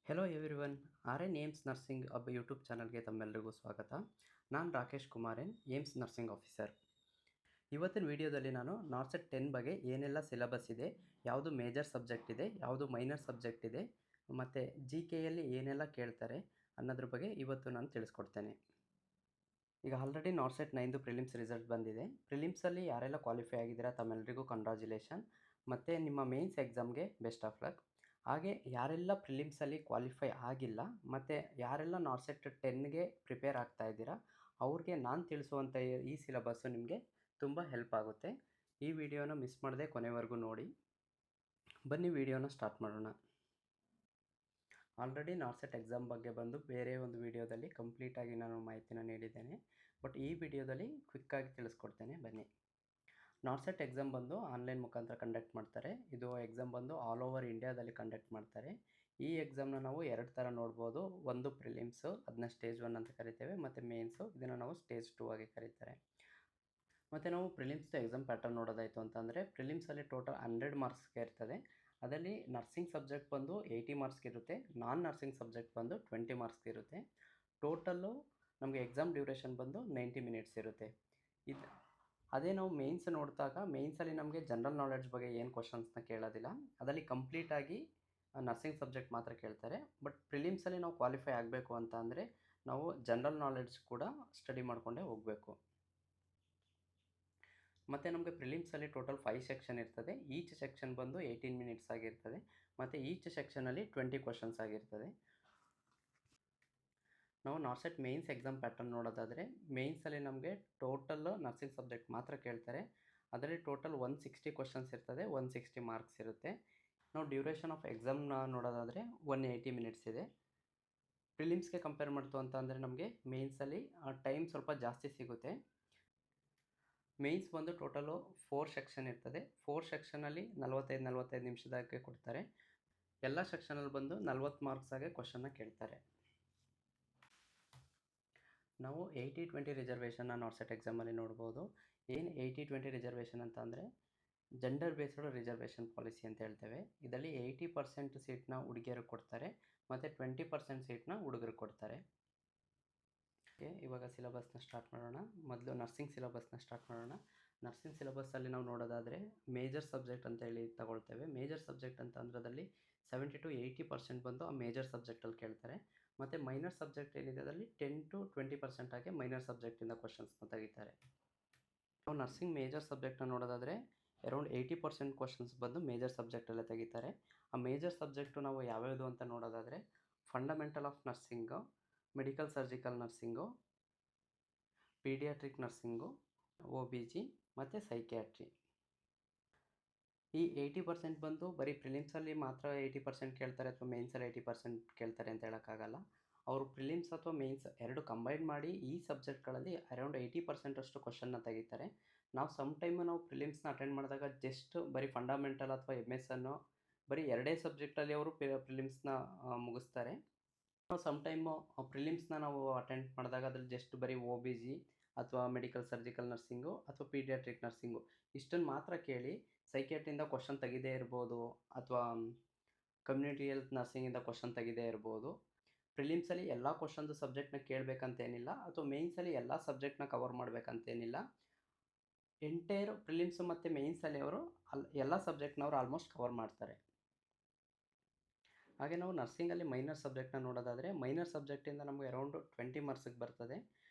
Hello everyone. R N AIIMS nursing ಒಬ್ಬ YouTube ಚಾನಲ್ಗೆ ತಮ್ಮೆಲ್ಲರಿಗೂ ಸ್ವಾಗತ. ನಾನು Rakesh Kumar N, AIIMS nursing officer. ಇವತ್ತಿನ ವಿಡಿಯೋದಲ್ಲಿ ನಾನು ನಾರ್ಸೆಟ್ 10 ಬಗ್ಗೆ ಏನೆಲ್ಲ ಸಿಲೆಬಸ್ ಇದೆ, ಯಾವುದು ಮೇಜರ್ ಸಬ್ಜೆಕ್ಟ್ ಇದೆ, ಯಾವುದು ಮೈನರ್ ಸಬ್ಜೆಕ್ಟ್ ಇದೆ, ಮತ್ತು ಜಿ ಕೆಯಲ್ಲಿ ಏನೆಲ್ಲ ಕೇಳ್ತಾರೆ ಅನ್ನೋದ್ರ ಬಗ್ಗೆ ಇವತ್ತು ನಾನು ತಿಳಿಸ್ಕೊಡ್ತೇನೆ. ಈಗ ಆಲ್ರೆಡಿ ನಾರ್ಸೆಟ್ 9 ಪ್ರಿಲಿಮ್ಸ್ ರಿಸಲ್ಟ್ ಬಂದಿದೆ. ಪ್ರಿಲಿಮ್ಸಲ್ಲಿ ಯಾರೆಲ್ಲ ಕ್ವಾಲಿಫೈ ಆಗಿದ್ದೀರಾ ತಮ್ಮೆಲ್ಲರಿಗೂ ಕಂಗ್ರ್ಯಾಚುಲೇಷನ್, ಮತ್ತು ನಿಮ್ಮ ಮೇನ್ಸ್ ಎಕ್ಸಾಮ್ಗೆ ಬೆಸ್ಟ್ ಆಫ್ ಲಕ್. ಹಾಗೆ ಯಾರೆಲ್ಲ ಪ್ರಿಲಿಮ್ಸಲ್ಲಿ ಕ್ವಾಲಿಫೈ ಆಗಿಲ್ಲ ಮತ್ತು ಯಾರೆಲ್ಲ ನಾರ್ಸೆಟ್ 10ಗೆ ಪ್ರಿಪೇರ್ ಆಗ್ತಾ ಇದ್ದೀರಾ ಅವ್ರಿಗೆ ನಾನು ತಿಳಿಸುವಂಥ ಈ ಸಿಲೆಬಸ್ಸು ನಿಮಗೆ ತುಂಬ ಹೆಲ್ಪ್ ಆಗುತ್ತೆ. ಈ ವಿಡಿಯೋನ ಮಿಸ್ ಮಾಡದೆ ಕೊನೆವರೆಗೂ ನೋಡಿ. ಬನ್ನಿ ವಿಡಿಯೋನ ಸ್ಟಾರ್ಟ್ ಮಾಡೋಣ. ಆಲ್ರೆಡಿ ನಾರ್ಸೆಟ್ ಎಕ್ಸಾಮ್ ಬಗ್ಗೆ ಬಂದು ಬೇರೆ ಒಂದು ವಿಡಿಯೋದಲ್ಲಿ ಕಂಪ್ಲೀಟಾಗಿ ನಾನು ಮಾಹಿತಿನ ನೀಡಿದ್ದೇನೆ. ಬಟ್ ಈ ವಿಡಿಯೋದಲ್ಲಿ ಕ್ವಿಕ್ಕಾಗಿ ತಿಳಿಸ್ಕೊಡ್ತೇನೆ, ಬನ್ನಿ. ನಾರ್ಸೆಟ್ ಎಕ್ಸಾಮ್ ಬಂದು ಆನ್ಲೈನ್ ಮುಖಾಂತರ ಕಂಡಕ್ಟ್ ಮಾಡ್ತಾರೆ. ಇದು ಎಕ್ಸಾಮ್ ಬಂದು ಆಲ್ ಓವರ್ ಇಂಡಿಯಾದಲ್ಲಿ ಕಂಡಕ್ಟ್ ಮಾಡ್ತಾರೆ. ಈ ಎಕ್ಸಾಮ್ನ ನಾವು ಎರಡು ಥರ ನೋಡ್ಬೋದು. ಒಂದು ಪ್ರಿಲಿಮ್ಸು, ಅದನ್ನ ಸ್ಟೇಜ್ 1 ಅಂತ ಕರಿತೇವೆ, ಮತ್ತು ಮೇನ್ಸು, ಇದನ್ನು ನಾವು ಸ್ಟೇಜ್ 2 ಆಗಿ ಕರೀತಾರೆ. ಮತ್ತು ನಾವು ಪ್ರಿಲಿಮ್ಸ್ದು ಎಕ್ಸಾಮ್ ಪ್ಯಾಟರ್ನ್ ನೋಡೋದಾಯಿತು ಅಂತಂದರೆ, ಪ್ರಿಲಿಮ್ಸಲ್ಲಿ ಟೋಟಲ್ 100 ಮಾರ್ಕ್ಸ್ಗೆ ಇರ್ತದೆ. ಅದರಲ್ಲಿ ನರ್ಸಿಂಗ್ ಸಬ್ಜೆಕ್ಟ್ ಬಂದು 80 ಮಾರ್ಕ್ಸ್ಗೆ ಇರುತ್ತೆ, ನಾನ್ ನರ್ಸಿಂಗ್ ಸಬ್ಜೆಕ್ಟ್ ಬಂದು 20 ಮಾರ್ಕ್ಸ್ಗೆ ಇರುತ್ತೆ. ಟೋಟಲ್ಲು ನಮಗೆ ಎಕ್ಸಾಮ್ ಡ್ಯೂರೇಷನ್ ಬಂದು 90 ಮಿನಿಟ್ಸ್ ಇರುತ್ತೆ. ಅದೇ ನಾವು ಮೇನ್ಸ್ ನೋಡಿದಾಗ, ಮೇನ್ಸಲ್ಲಿ ನಮಗೆ ಜನರಲ್ ನಾಲೆಡ್ಜ್ ಬಗ್ಗೆ ಏನು ಕ್ವಶನ್ಸ್ನ ಕೇಳೋದಿಲ್ಲ, ಅದರಲ್ಲಿ ಕಂಪ್ಲೀಟಾಗಿ ನರ್ಸಿಂಗ್ ಸಬ್ಜೆಕ್ಟ್ ಮಾತ್ರ ಕೇಳ್ತಾರೆ. ಬಟ್ ಪ್ರಿಲಿಮ್ಸಲ್ಲಿ ನಾವು ಕ್ವಾಲಿಫೈ ಆಗಬೇಕು ಅಂತ ಅಂದರೆ ನಾವು ಜನರಲ್ ನಾಲೆಡ್ಜ್ ಕೂಡ ಸ್ಟಡಿ ಮಾಡಿಕೊಂಡೇ ಹೋಗಬೇಕು. ಮತ್ತು ನಮಗೆ ಪ್ರಿಲಿಮ್ಸಲ್ಲಿ ಟೋಟಲ್ 5 ಸೆಕ್ಷನ್ ಇರ್ತದೆ. ಈಚ್ ಸೆಕ್ಷನ್ ಬಂದು 18 ಮಿನಿಟ್ಸ್ ಆಗಿರ್ತದೆ, ಮತ್ತು ಈಚ್ ಸೆಕ್ಷನಲ್ಲಿ 20 ಕ್ವಶನ್ಸ್ ಆಗಿರ್ತದೆ. ನಾವು ನಾರ್ಸೆಟ್ ಮೇನ್ಸ್ ಎಕ್ಸಾಮ್ ಪ್ಯಾಟರ್ನ್ ನೋಡೋದಾದರೆ, ಮೇನ್ಸಲ್ಲಿ ನಮಗೆ ಟೋಟಲ್ ನರ್ಸಿಂಗ್ ಸಬ್ಜೆಕ್ಟ್ ಮಾತ್ರ ಕೇಳ್ತಾರೆ. ಅದರಲ್ಲಿ ಟೋಟಲ್ 160 ಕ್ವಶನ್ಸ್ ಇರ್ತದೆ, 160 ಮಾರ್ಕ್ಸ್ ಇರುತ್ತೆ. ನಾವು ಡ್ಯೂರೇಷನ್ ಆಫ್ ಎಕ್ಸಾಮ್ನ ನೋಡೋದಾದರೆ 180 ಮಿನಿಟ್ಸ್ ಇದೆ. ಪ್ರಿಲಿಮ್ಸ್ಗೆ ಕಂಪೇರ್ ಮಾಡ್ತು ಅಂತ ಅಂದರೆ ನಮಗೆ ಮೇನ್ಸಲ್ಲಿ ಟೈಮ್ ಸ್ವಲ್ಪ ಜಾಸ್ತಿ ಸಿಗುತ್ತೆ. ಮೇನ್ಸ್ ಬಂದು ಟೋಟಲು 4 ಸೆಕ್ಷನ್ ಇರ್ತದೆ. 4 ಸೆಕ್ಷನಲ್ಲಿ 45 ನಿಮಿಷದಾಗೆ ಕೊಡ್ತಾರೆ. ಎಲ್ಲ ಸೆಕ್ಷನಲ್ಲಿ ಬಂದು 40 ಮಾರ್ಕ್ಸಾಗೆ ಕ್ವಶನ್ನ ಕೇಳ್ತಾರೆ. ನಾವು 80-20 ರಿಸರ್ವೇಷನ್ನ ನಾರ್ಸೆಟ್ ಎಕ್ಸಾಮಲ್ಲಿ ನೋಡ್ಬೋದು. ಏನು 80-20 ರಿಸರ್ವೇಷನ್ ಅಂತ ಅಂದರೆ ಜೆಂಡರ್ ಬೇಸ್ಡ್ ರಿಸರ್ವೇಷನ್ ಪಾಲಿಸಿ ಅಂತ ಹೇಳ್ತೇವೆ. ಇದರಲ್ಲಿ 80% ಸೀಟ್ನ ಹುಡುಗಿಯರಿಗೆ ಕೊಡ್ತಾರೆ, ಮತ್ತು 20% ಸೀಟ್ನ ಹುಡುಗರಿಗೆ ಕೊಡ್ತಾರೆ. ಇವಾಗ ಸಿಲೆಬಸ್ನ ಸ್ಟಾರ್ಟ್ ಮಾಡೋಣ. ಮೊದಲು ನರ್ಸಿಂಗ್ ಸಿಲೆಬಸ್ನ ಸ್ಟಾರ್ಟ್ ಮಾಡೋಣ. ನರ್ಸಿಂಗ್ ಸಿಲೆಬಸ್ಸಲ್ಲಿ ನಾವು ನೋಡೋದಾದರೆ ಮೇಜರ್ ಸಬ್ಜೆಕ್ಟ್ ಅಂತ ಹೇಳಿ ತಗೊಳ್ತೇವೆ. ಮೇಜರ್ ಸಬ್ಜೆಕ್ಟ್ ಅಂತ ಅಂದ್ರೆ ಅದರಲ್ಲಿ 70-80% ಬಂದು ಆ ಮೇಜರ್ ಸಬ್ಜೆಕ್ಟಲ್ಲಿ ಕೇಳ್ತಾರೆ. ಮತ್ತು ಮೈನರ್ ಸಬ್ಜೆಕ್ಟ್ ಏನಿದೆ ಅದರಲ್ಲಿ 10-20% ಆಗಿ ಮೈನರ್ ಸಬ್ಜೆಕ್ಟಿಂದ ಕ್ವಶನ್ಸ್ನ ತೆಗಿತಾರೆ. ನಾವು ನರ್ಸಿಂಗ್ ಮೇಜರ್ ಸಬ್ಜೆಕ್ಟ್ನ ನೋಡೋದಾದರೆ ಅರೌಂಡ್ 80% ಕ್ವಶನ್ಸ್ ಬಂದು ಮೇಜರ್ ಸಬ್ಜೆಕ್ಟಲ್ಲೇ ತೆಗಿತಾರೆ. ಆ ಮೇಜರ್ ಸಬ್ಜೆಕ್ಟು ನಾವು ಯಾವ್ಯಾವುದು ಅಂತ ನೋಡೋದಾದರೆ fundamental of nursing, medical surgical nursing, paediatric nursing, OBG ಮತ್ತು ಸೈಕ್ಯಾಟ್ರಿ. ಈ 80% ಬಂದು ಬರೀ ಪ್ರಿಲಿಮ್ಸಲ್ಲಿ ಮಾತ್ರ 80% ಕೇಳ್ತಾರೆ ಅಥವಾ ಮೇನ್ಸಲ್ಲಿ 80% ಕೇಳ್ತಾರೆ ಅಂತ ಹೇಳೋಕ್ಕಾಗಲ್ಲ. ಅವರು ಪ್ರಿಲಿಮ್ಸ್ ಅಥವಾ ಮೇನ್ಸ್ ಎರಡು ಕಂಬೈನ್ ಮಾಡಿ ಈ ಸಬ್ಜೆಕ್ಟ್ಗಳಲ್ಲಿ ಅರೌಂಡ್ 80% ಅಷ್ಟು ಕ್ವಶನ್ನ ತೆಗಿತಾರೆ. ನಾವು ಪ್ರಿಲಿಮ್ಸ್ನ ಅಟೆಂಡ್ ಮಾಡಿದಾಗ ಜಸ್ಟ್ ಬರೀ ಫಂಡಮೆಂಟಲ್ ಅಥವಾ MS ಅನ್ನೋ ಬರೀ ಎರಡೇ ಸಬ್ಜೆಕ್ಟಲ್ಲಿ ಅವರು ಪ್ರಿಲಿಮ್ಸ್ನ ಮುಗಿಸ್ತಾರೆ. ಪ್ರಿಲಿಮ್ಸ್ನ ನಾವು ಅಟೆಂಡ್ ಮಾಡಿದಾಗ ಅದ್ರಲ್ಲಿ ಜಸ್ಟ್ ಬರೀ OBG ಅಥವಾ ಮೆಡಿಕಲ್ ಸರ್ಜಿಕಲ್ ನರ್ಸಿಂಗು ಅಥವಾ ಪೀಡಿಯಾಟ್ರಿಕ್ ನರ್ಸಿಂಗು ಇಷ್ಟನ್ನು ಮಾತ್ರ ಕೇಳಿ ಸೈಕ್ಯಾಟ್ರಿಯಿಂದ ಕ್ವಶನ್ ತೆಗಿದೇ ಇರ್ಬೋದು, ಅಥವಾ ಕಮ್ಯುನಿಟಿ ಹೆಲ್ತ್ ನರ್ಸಿಂಗಿಂದ ಕ್ವಶನ್ ತೆಗಿದೇ ಇರ್ಬೋದು. ಪ್ರಿಲಿಮ್ಸಲ್ಲಿ ಎಲ್ಲ ಕ್ವಶನ್ದು ಸಬ್ಜೆಕ್ಟ್ನ ಕೇಳಬೇಕಂತೇನಿಲ್ಲ, ಅಥವಾ ಮೇನ್ಸಲ್ಲಿ ಎಲ್ಲ ಸಬ್ಜೆಕ್ಟ್ನ ಕವರ್ ಮಾಡಬೇಕಂತೇನಿಲ್ಲ. ಎಂಟೈರ್ ಪ್ರಿಲಿಮ್ಸು ಮತ್ತು ಮೇನ್ಸಲ್ಲಿ ಅವರು ಎಲ್ಲ ಸಬ್ಜೆಕ್ಟ್ನವರು ಆಲ್ಮೋಸ್ಟ್ ಕವರ್ ಮಾಡ್ತಾರೆ. ಹಾಗೆ ನಾವು ನರ್ಸಿಂಗಲ್ಲಿ ಮೈನರ್ ಸಬ್ಜೆಕ್ಟ್ನ ನೋಡೋದಾದರೆ, ಮೈನರ್ ಸಬ್ಜೆಕ್ಟಿಂದ ನಮಗೆ ಅರೌಂಡ್ 20 ಮಾರ್ಕ್ಸಿಗೆ ಬರ್ತದೆ.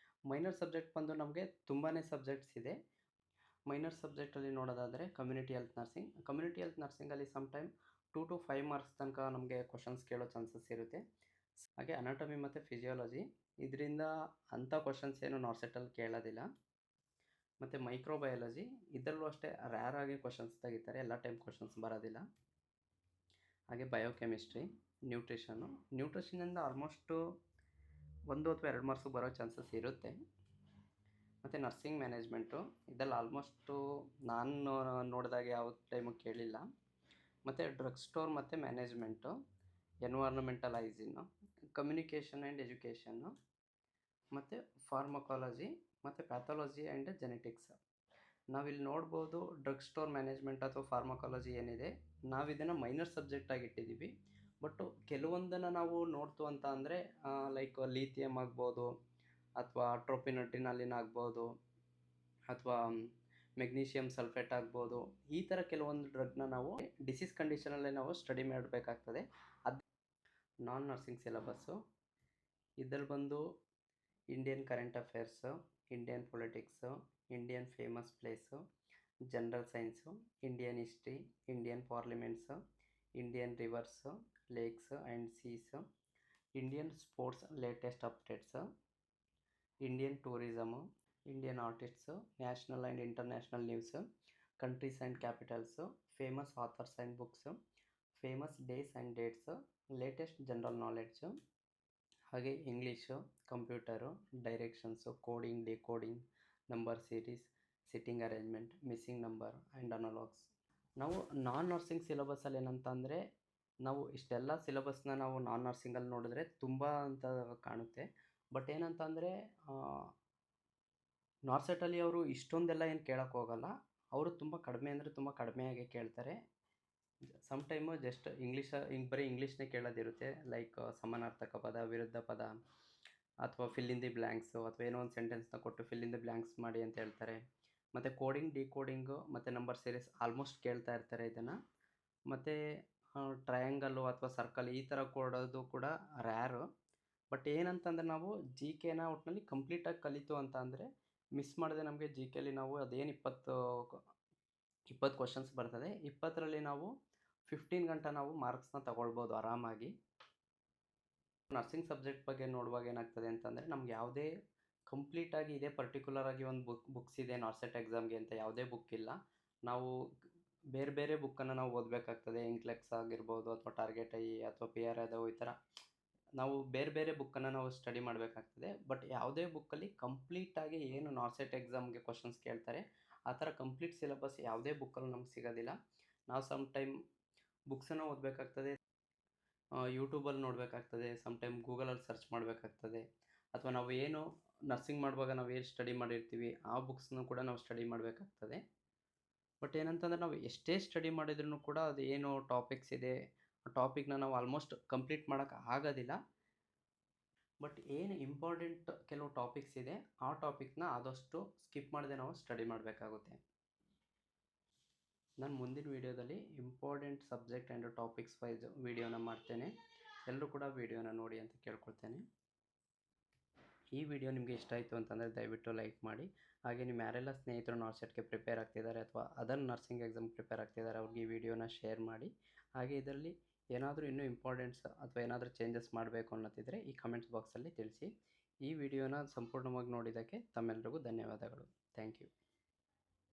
ಮೈನರ್ ಸಬ್ಜೆಕ್ಟ್ ಬಂದು ನಮಗೆ ತುಂಬಾ ಸಬ್ಜೆಕ್ಟ್ಸ್ ಇದೆ. ಮೈನರ್ ಸಬ್ಜೆಕ್ಟಲ್ಲಿ ನೋಡೋದಾದರೆ ಕಮ್ಯುನಿಟಿ ಹೆಲ್ತ್ ನರ್ಸಿಂಗಲ್ಲಿ ಸಮ್ಟೈಮ್ 2-5 ಮಾರ್ಕ್ಸ್ ತನಕ ನಮಗೆ ಕ್ವಶನ್ಸ್ ಕೇಳೋ ಚಾನ್ಸಸ್ ಇರುತ್ತೆ. ಹಾಗೆ ಅನಾಟಮಿ ಮತ್ತು ಫಿಸಿಯಾಲಜಿ, ಇದರಿಂದ ಅಂಥ ಕ್ವಶನ್ಸ್ ಏನು ನಾರ್ಸೆಟಲ್ಲಿ ಕೇಳೋದಿಲ್ಲ. ಮತ್ತು ಮೈಕ್ರೋಬಯಾಲಜಿ, ಇದರಲ್ಲೂ ಅಷ್ಟೇ ರ್ಯಾರ್ ಆಗಿ ಕ್ವಶನ್ಸ್ ತೆಗಿತಾರೆ, ಎಲ್ಲ ಟೈಮ್ ಕ್ವಶನ್ಸ್ ಬರೋದಿಲ್ಲ. ಹಾಗೆ ಬಯೋಕೆಮಿಸ್ಟ್ರಿ, ನ್ಯೂಟ್ರಿಷನಿಂದ ಆಲ್ಮೋಸ್ಟು 1 ಅಥವಾ 2 ಮಾರ್ಕ್ಸ್ ಬರೋ ಚಾನ್ಸಸ್ ಇರುತ್ತೆ. ಮತ್ತು ನರ್ಸಿಂಗ್ ಮ್ಯಾನೇಜ್ಮೆಂಟು, ಇದರಲ್ಲಿ ಆಲ್ಮೋಸ್ಟು ನಾನು ನೋಡಿದಾಗ ಯಾವ ಟೈಮು ಕೇಳಿಲ್ಲ. ಮತ್ತು ಡ್ರಗ್ ಸ್ಟೋರ್ ಮತ್ತು management, environmental hygiene, communication and education, ಮತ್ತು ಫಾರ್ಮಕಾಲಜಿ ಮತ್ತು ಪ್ಯಾಥಾಲಜಿ ಆ್ಯಂಡ್ ಜೆನೆಟಿಕ್ಸ್. ನಾವಿಲ್ಲಿ ನೋಡ್ಬೋದು ಡ್ರಗ್ ಸ್ಟೋರ್ ಮ್ಯಾನೇಜ್ಮೆಂಟ್ ಅಥವಾ ಫಾರ್ಮಕಾಲಜಿ ಏನಿದೆ, ನಾವು ಇದನ್ನು ಮೈನರ್ ಸಬ್ಜೆಕ್ಟಾಗಿ ಇಟ್ಟಿದ್ದೀವಿ. ಬಟ್ ಕೆಲವೊಂದನ್ನು ನಾವು ನೋಡ್ತು ಅಂತ ಅಂದರೆ ಲೈಕ್ ಲೀಥಿಯಮ್ ಆಗ್ಬೋದು, ಅಥವಾ ಟ್ರೋಪಿನಟಿನಾಲಿನ್ ಆಗ್ಬೋದು, ಅಥವಾ ಮೆಗ್ನೀಷಿಯಮ್ ಸಲ್ಫೇಟ್ ಆಗ್ಬೋದು. ಈ ಥರ ಕೆಲವೊಂದು ಡ್ರಗ್ನ ನಾವು ಡಿಸೀಸ್ ಕಂಡೀಷನಲ್ಲೇ ನಾವು ಸ್ಟಡಿ ಮಾಡಬೇಕಾಗ್ತದೆ. ಅದು ನಾನ್ ನರ್ಸಿಂಗ್ ಸಿಲೆಬಸ್ಸು. ಇದ್ರಲ್ಲಿ ಬಂದು Indian current affairs, Indian politics, Indian famous places, general science, Indian history, Indian parliaments, Indian rivers, lakes and seas, Indian sports latest updates, Indian tourism, Indian artists, national and international news, countries and capitals, famous authors and books, famous days and dates, latest general knowledge, ಹಾಗೆ English, computer, directions, coding, decoding, number series, sitting arrangement, missing number and analogues. ನಾವು non nursing ಸಿಲೆಬಸ್ಸಲ್ಲಿ ಏನಂತ ಅಂದರೆ, ನಾವು ಇಷ್ಟೆಲ್ಲ ಸಿಲೆಬಸ್ನ ನಾವು ನಾನ್ ನರ್ಸಿಂಗಲ್ಲಿ ನೋಡಿದ್ರೆ ತುಂಬ ಅಂತ ಕಾಣುತ್ತೆ. ಬಟ್ ಏನಂತ ಅಂದರೆ ನಾರ್ಸೆಟಲ್ಲಿ ಅವರು ಇಷ್ಟೊಂದೆಲ್ಲ ಏನು ಕೇಳೋಕ್ಕೆ ಹೋಗಲ್ಲ. ಅವರು ತುಂಬ ಕಡಿಮೆ ಅಂದರೆ ತುಂಬ ಕಡಿಮೆಯಾಗಿ ಕೇಳ್ತಾರೆ. ಸಮ್ ಟೈಮು ಜಸ್ಟ್ ಬರೀ ಇಂಗ್ಲೀಷ್ನೇ ಕೇಳೋದಿರುತ್ತೆ. ಲೈಕ್ ಸಮಾನಾರ್ಥಕ ಪದ, ವಿರುದ್ಧ ಪದ, ಅಥವಾ ಫಿಲ್ ಇನ್ ದಿ ಬ್ಲ್ಯಾಂಕ್ಸು, ಅಥವಾ ಏನೋ ಒಂದು ಸೆಂಟೆನ್ಸ್ನ ಕೊಟ್ಟು ಫಿಲ್ ಇನ್ ದಿ ಬ್ಲ್ಯಾಂಕ್ಸ್ ಮಾಡಿ ಅಂತ ಹೇಳ್ತಾರೆ. ಮತ್ತು ಕೋಡಿಂಗ್, ಡಿಕೋಡಿಂಗು ಮತ್ತು ನಂಬರ್ ಸೀರೀಸ್ ಆಲ್ಮೋಸ್ಟ್ ಕೇಳ್ತಾ ಇರ್ತಾರೆ ಇದನ್ನು. ಮತ್ತು ಟ್ರಯಾಂಗಲ್ಲು ಅಥವಾ ಸರ್ಕಲ್ ಈ ಥರ ಕೊಡೋದು ಕೂಡ ರ್ಯಾರು. ಬಟ್ ಏನಂತಂದರೆ ನಾವು ಜಿ ಕೆನ ಒಟ್ಟಿನಲ್ಲಿ ಕಂಪ್ಲೀಟಾಗಿ ಕಲಿತು ಅಂತ ಅಂದರೆ ಮಿಸ್ ಮಾಡದೆ ನಮಗೆ ಜಿ ಕೆಲಿ ನಾವು ಅದೇನು 20 ಕ್ವಶನ್ಸ್ ಬರ್ತದೆ, 20ರಲ್ಲಿ ನಾವು 15 ಗಂಟೆ ನಾವು ಮಾರ್ಕ್ಸ್ನ ತಗೊಳ್ಬೋದು ಆರಾಮಾಗಿ. ನರ್ಸಿಂಗ್ ಸಬ್ಜೆಕ್ಟ್ ಬಗ್ಗೆ ನೋಡುವಾಗ ಏನಾಗ್ತದೆ ಅಂತಂದರೆ, ನಮ್ಗೆ ಯಾವುದೇ ಕಂಪ್ಲೀಟಾಗಿ ಇದೇ ಪರ್ಟಿಕ್ಯುಲರಾಗಿ ಒಂದು ಬುಕ್ಸ್ ಇದೆ ನಾರ್ಸೆಟ್ ಎಕ್ಸಾಮ್ಗೆ ಅಂತ ಯಾವುದೇ ಬುಕ್ ಇಲ್ಲ. ನಾವು ಬೇರೆ ಬೇರೆ ಬುಕ್ಕನ್ನು ನಾವು ಓದಬೇಕಾಗ್ತದೆ. ಇಂಕ್ಲೆಕ್ಸ್ ಆಗಿರ್ಬೋದು, ಅಥವಾ ಟಾರ್ಗೆಟ್ ಐ, ಅಥವಾ ಪಿ ಆರ್ ಅದವು, ಈ ಥರ ನಾವು ಬೇರೆ ಬೇರೆ ಬುಕ್ಕನ್ನು ನಾವು ಸ್ಟಡಿ ಮಾಡಬೇಕಾಗ್ತದೆ. ಬಟ್ ಯಾವುದೇ ಬುಕ್ಕಲ್ಲಿ ಕಂಪ್ಲೀಟಾಗಿ ಏನು ನಾರ್ಸೆಟ್ ಎಕ್ಸಾಮ್ಗೆ ಕ್ವಶನ್ಸ್ ಕೇಳ್ತಾರೆ ಆ ಥರ ಕಂಪ್ಲೀಟ್ ಸಿಲೆಬಸ್ ಯಾವುದೇ ಬುಕ್ಕಲ್ಲಿ ನಮ್ಗೆ ಸಿಗೋದಿಲ್ಲ. ನಾವು ಸಮ್ ಟೈಮ್ ಬುಕ್ಸನ್ನು ಓದಬೇಕಾಗ್ತದೆ, ಯೂಟ್ಯೂಬಲ್ಲಿ ನೋಡಬೇಕಾಗ್ತದೆ, ಸಮ್ ಟೈಮ್ ಗೂಗಲಲ್ಲಿ ಸರ್ಚ್ ಮಾಡಬೇಕಾಗ್ತದೆ, ಅಥವಾ ನಾವು ಏನು ನರ್ಸಿಂಗ್ ಮಾಡುವಾಗ ನಾವು ಏನು ಸ್ಟಡಿ ಮಾಡಿರ್ತೀವಿ ಆ ಬುಕ್ಸ್ನು ಕೂಡ ನಾವು ಸ್ಟಡಿ ಮಾಡಬೇಕಾಗ್ತದೆ. ಬಟ್ ಏನಂತಂದರೆ ನಾವು ಎಷ್ಟೇ ಸ್ಟಡಿ ಮಾಡಿದ್ರೂ ಕೂಡ ಅದು ಏನು ಟಾಪಿಕ್ಸ್ ಇದೆ ಆ ಟಾಪಿಕ್ನ ನಾವು ಆಲ್ಮೋಸ್ಟ್ ಕಂಪ್ಲೀಟ್ ಮಾಡೋಕ್ಕೆ ಆಗೋದಿಲ್ಲ. ಬಟ್ ಏನು ಇಂಪಾರ್ಟೆಂಟ್ ಕೆಲವು ಟಾಪಿಕ್ಸ್ ಇದೆ ಆ ಟಾಪಿಕ್ನ ಆದಷ್ಟು ಸ್ಕಿಪ್ ಮಾಡದೆ ನಾವು ಸ್ಟಡಿ ಮಾಡಬೇಕಾಗುತ್ತೆ. ನಾನು ಮುಂದಿನ ವೀಡಿಯೋದಲ್ಲಿ important subject and topics wise ವೀಡಿಯೋನ ಮಾಡ್ತೇನೆ. ಎಲ್ಲರೂ ಕೂಡ ವೀಡಿಯೋನ ನೋಡಿ ಅಂತ ಕೇಳ್ಕೊಳ್ತೇನೆ. ಈ ವಿಡಿಯೋ ನಿಮಗೆ ಇಷ್ಟ ಆಯಿತು ಅಂತಂದರೆ ದಯವಿಟ್ಟು ಲೈಕ್ ಮಾಡಿ. ಹಾಗೆ ನಿಮ್ಮ ಯಾರೆಲ್ಲ ಸ್ನೇಹಿತರು ನಾರ್ಸೆಟ್ಗೆ ಪ್ರಿಪೇರ್ ಆಗ್ತಿದ್ದಾರೆ ಅಥವಾ ಅದರ್ ನರ್ಸಿಂಗ್ ಎಕ್ಸಾಮ್ ಪ್ರಿಪೇರ್ ಆಗ್ತಿದ್ದಾರೆ ಅವ್ರಿಗೆ ಈ ವಿಡಿಯೋನ ಶೇರ್ ಮಾಡಿ. ಹಾಗೆ ಇದರಲ್ಲಿ ಏನಾದರೂ ಇನ್ನೂ ಇಂಪಾರ್ಟೆಂಟ್ಸ್ ಅಥವಾ ಏನಾದರೂ ಚೇಂಜಸ್ ಮಾಡಬೇಕು ಅನ್ನೋದಿದ್ದರೆ ಈ ಕಮೆಂಟ್ಸ್ ಬಾಕ್ಸಲ್ಲಿ ತಿಳಿಸಿ. ಈ ವಿಡಿಯೋನ ಸಂಪೂರ್ಣವಾಗಿ ನೋಡಿದ್ದಕ್ಕೆ ತಮ್ಮೆಲ್ಲರಿಗೂ ಧನ್ಯವಾದಗಳು. Thank you.